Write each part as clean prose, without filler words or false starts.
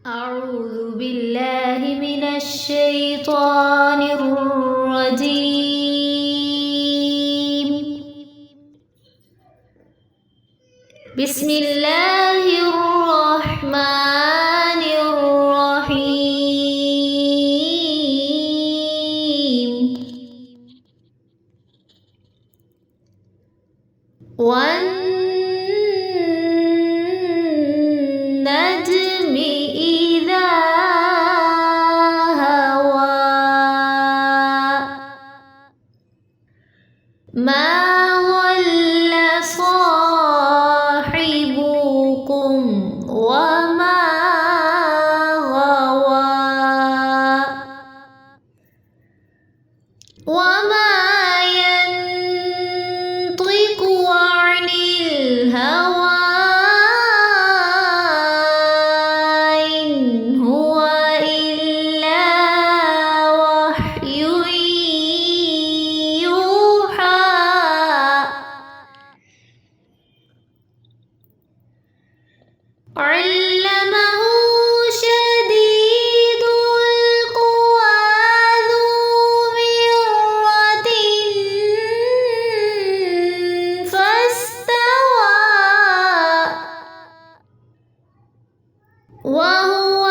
أعوذ بالله من الشيطان الرجيم. بسم الله الرحمن الرحيم. والنجم إذا هوى ما ضل صاحبكم وما غوى وما ينطق عن الهوى إن هو إلا وحي يوحى. علمه شديد القوى ذو مرة فاستوى وهو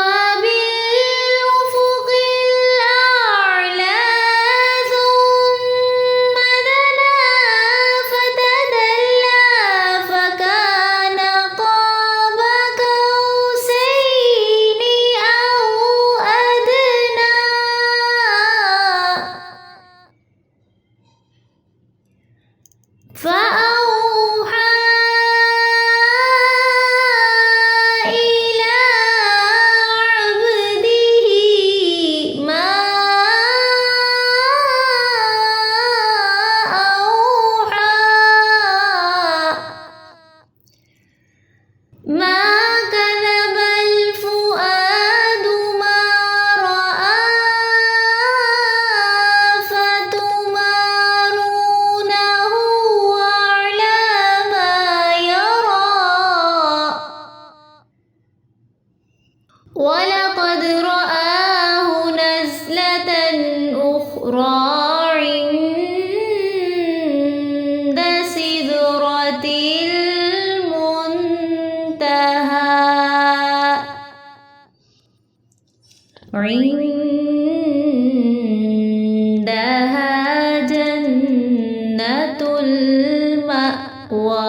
بالأفق الأعلى ثم دنا فتدلى فكان قاب قوسين أو أدنى فأوحى إلى عبده ما أوحى. ما كذب الفؤاد ما رأى فتمارونه على ما يرى ولقد رآه نزلة أخرى عند سدرة المنتهى عندها جنة المأوى.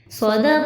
صدق